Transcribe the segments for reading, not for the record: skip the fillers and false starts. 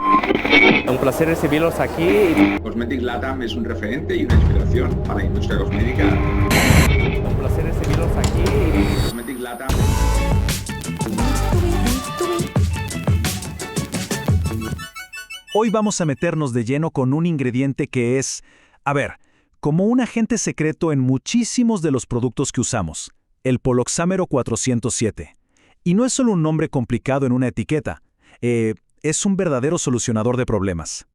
Un placer recibirlos aquí. Cosmetic Latam es un referente y una inspiración para la industria cosmética. Un placer recibirlos aquí. Cosmetic Latam. Hoy vamos a meternos de lleno con un ingrediente que es, como un agente secreto en muchísimos de los productos que usamos, el poloxámero 407. Y no es solo un nombre complicado en una etiqueta, es un verdadero solucionador de problemas.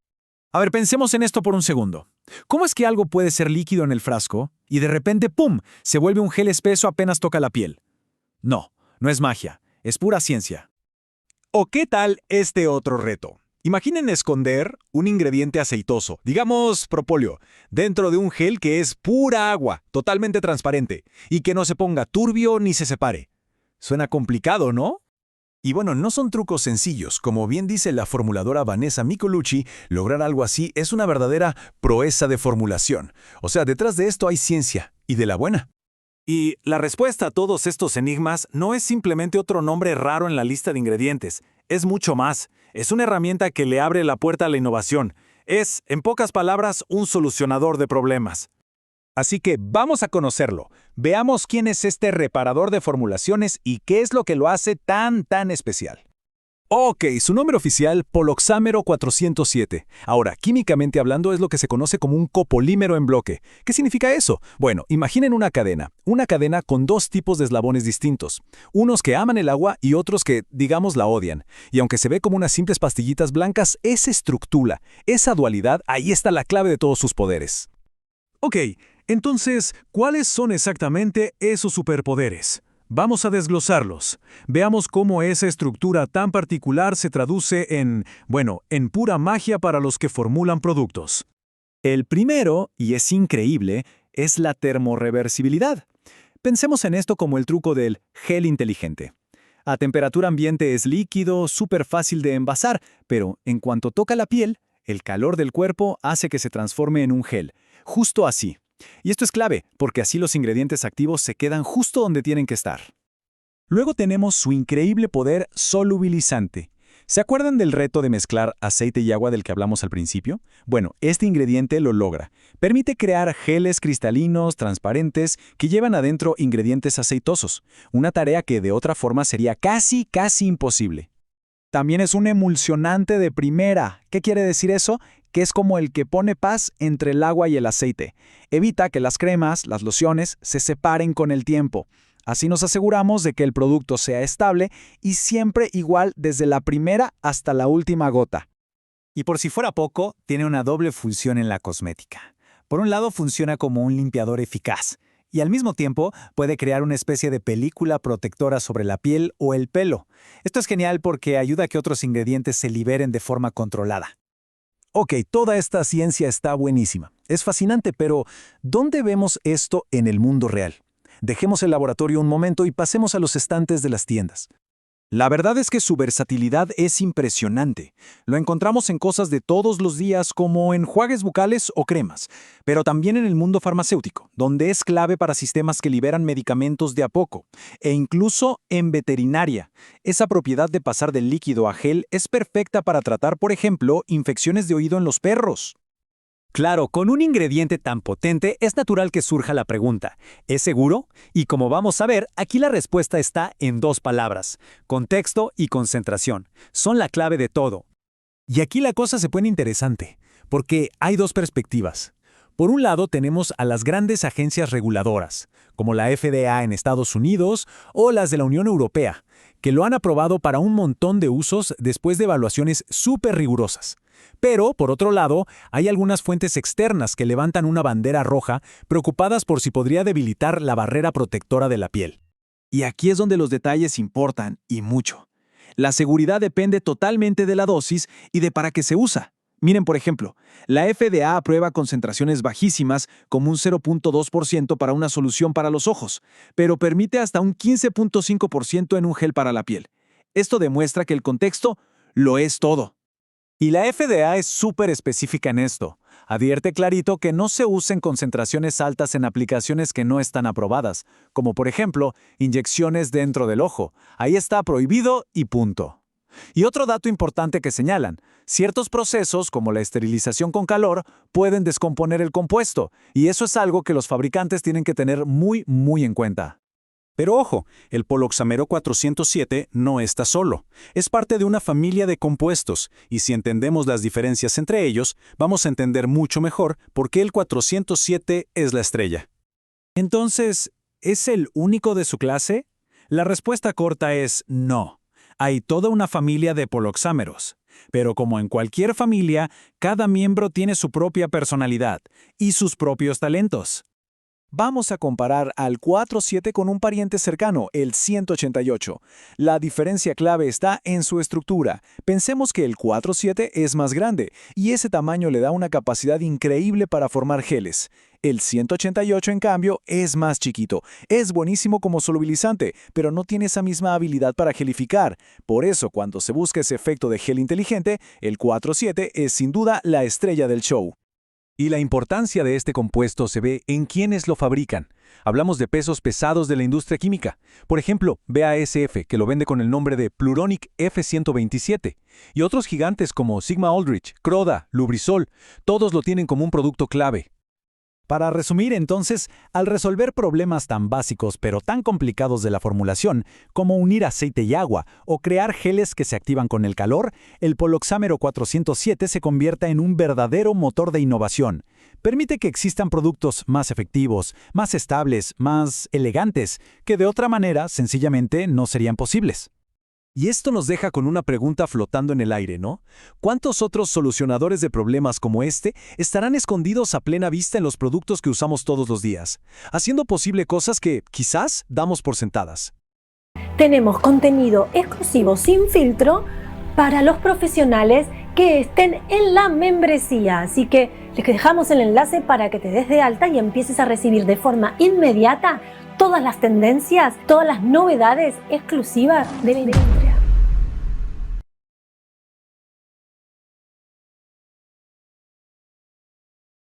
Pensemos en esto por un segundo. ¿Cómo es que algo puede ser líquido en el frasco y de repente, ¡pum!, se vuelve un gel espeso apenas toca la piel? No es magia, es pura ciencia. ¿O qué tal este otro reto? Imaginen esconder un ingrediente aceitoso, digamos propóleo, dentro de un gel que es pura agua, totalmente transparente, y que no se ponga turbio ni se separe. Suena complicado, ¿no? Y bueno, no son trucos sencillos. Como bien dice la formuladora Vanessa Micolucci, lograr algo así es una verdadera proeza de formulación. O sea, detrás de esto hay ciencia, y de la buena. Y la respuesta a todos estos enigmas no es simplemente otro nombre raro en la lista de ingredientes, es mucho más. Es una herramienta que le abre la puerta a la innovación. Es, en pocas palabras, un solucionador de problemas. Así que vamos a conocerlo. Veamos quién es este reparador de formulaciones y qué es lo que lo hace tan especial. Ok, su nombre oficial, poloxámero 407. Ahora, químicamente hablando, es lo que se conoce como un copolímero en bloque. ¿Qué significa eso? Bueno, imaginen una cadena con dos tipos de eslabones distintos. Unos que aman el agua y otros que, digamos, la odian. Y aunque se ve como unas simples pastillitas blancas, esa estructura, esa dualidad, ahí está la clave de todos sus poderes. Ok, entonces, ¿cuáles son exactamente esos superpoderes? Vamos a desglosarlos. Veamos cómo esa estructura tan particular se traduce en pura magia para los que formulan productos. El primero, y es increíble, es la termorreversibilidad. Pensemos en esto como el truco del gel inteligente. A temperatura ambiente es líquido, súper fácil de envasar, pero en cuanto toca la piel, el calor del cuerpo hace que se transforme en un gel. Justo así. Y esto es clave, porque así los ingredientes activos se quedan justo donde tienen que estar. Luego tenemos su increíble poder solubilizante. ¿Se acuerdan del reto de mezclar aceite y agua del que hablamos al principio? Bueno, este ingrediente lo logra. Permite crear geles cristalinos, transparentes, que llevan adentro ingredientes aceitosos. Una tarea que de otra forma sería casi imposible. También es un emulsionante de primera. ¿Qué quiere decir eso? Que es como el que pone paz entre el agua y el aceite. Evita que las cremas, las lociones, se separen con el tiempo. Así nos aseguramos de que el producto sea estable y siempre igual desde la primera hasta la última gota. Y por si fuera poco, tiene una doble función en la cosmética. Por un lado, funciona como un limpiador eficaz, y al mismo tiempo puede crear una especie de película protectora sobre la piel o el pelo. Esto es genial porque ayuda a que otros ingredientes se liberen de forma controlada. Ok, toda esta ciencia está buenísima. Es fascinante, pero ¿dónde vemos esto en el mundo real? Dejemos el laboratorio un momento y pasemos a los estantes de las tiendas. La verdad es que su versatilidad es impresionante. Lo encontramos en cosas de todos los días como enjuagues bucales o cremas, pero también en el mundo farmacéutico, donde es clave para sistemas que liberan medicamentos de a poco, e incluso en veterinaria. Esa propiedad de pasar del líquido a gel es perfecta para tratar, por ejemplo, infecciones de oído en los perros. Claro, con un ingrediente tan potente es natural que surja la pregunta, ¿es seguro? Y como vamos a ver, aquí la respuesta está en dos palabras: contexto y concentración. Son la clave de todo. Y aquí la cosa se pone interesante, porque hay dos perspectivas. Por un lado tenemos a las grandes agencias reguladoras, como la FDA en Estados Unidos o las de la Unión Europea, que lo han aprobado para un montón de usos después de evaluaciones súper rigurosas. Pero, por otro lado, hay algunas fuentes externas que levantan una bandera roja, preocupadas por si podría debilitar la barrera protectora de la piel. Y aquí es donde los detalles importan, y mucho. La seguridad depende totalmente de la dosis y de para qué se usa. Miren, por ejemplo, la FDA aprueba concentraciones bajísimas, como un 0.2% para una solución para los ojos, pero permite hasta un 15.5% en un gel para la piel. Esto demuestra que el contexto lo es todo. Y la FDA es súper específica en esto. Advierte clarito que no se usen concentraciones altas en aplicaciones que no están aprobadas, como por ejemplo, inyecciones dentro del ojo. Ahí está prohibido y punto. Y otro dato importante que señalan, ciertos procesos, como la esterilización con calor, pueden descomponer el compuesto, y eso es algo que los fabricantes tienen que tener muy en cuenta. Pero ojo, el poloxamero 407 no está solo. Es parte de una familia de compuestos, y si entendemos las diferencias entre ellos, vamos a entender mucho mejor por qué el 407 es la estrella. Entonces, ¿es el único de su clase? La respuesta corta es no. Hay toda una familia de poloxámeros. Pero como en cualquier familia, cada miembro tiene su propia personalidad y sus propios talentos. Vamos a comparar al 47 con un pariente cercano, el 188. La diferencia clave está en su estructura. Pensemos que el 47 es más grande, y ese tamaño le da una capacidad increíble para formar geles. El 188, en cambio, es más chiquito. Es buenísimo como solubilizante, pero no tiene esa misma habilidad para gelificar. Por eso, cuando se busca ese efecto de gel inteligente, el 47 es sin duda la estrella del show. Y la importancia de este compuesto se ve en quienes lo fabrican. Hablamos de pesos pesados de la industria química. Por ejemplo, BASF, que lo vende con el nombre de Pluronic F127. Y otros gigantes como Sigma Aldrich, Croda, Lubrizol, todos lo tienen como un producto clave. Para resumir, entonces, al resolver problemas tan básicos pero tan complicados de la formulación, como unir aceite y agua o crear geles que se activan con el calor, el poloxámero 407 se convierte en un verdadero motor de innovación. Permite que existan productos más efectivos, más estables, más elegantes, que de otra manera sencillamente no serían posibles. Y esto nos deja con una pregunta flotando en el aire, ¿no? ¿Cuántos otros solucionadores de problemas como este estarán escondidos a plena vista en los productos que usamos todos los días, haciendo posible cosas que, quizás, damos por sentadas? Tenemos contenido exclusivo sin filtro para los profesionales que estén en la membresía. Así que les dejamos el enlace para que te des de alta y empieces a recibir de forma inmediata todas las tendencias, todas las novedades exclusivas de la industria.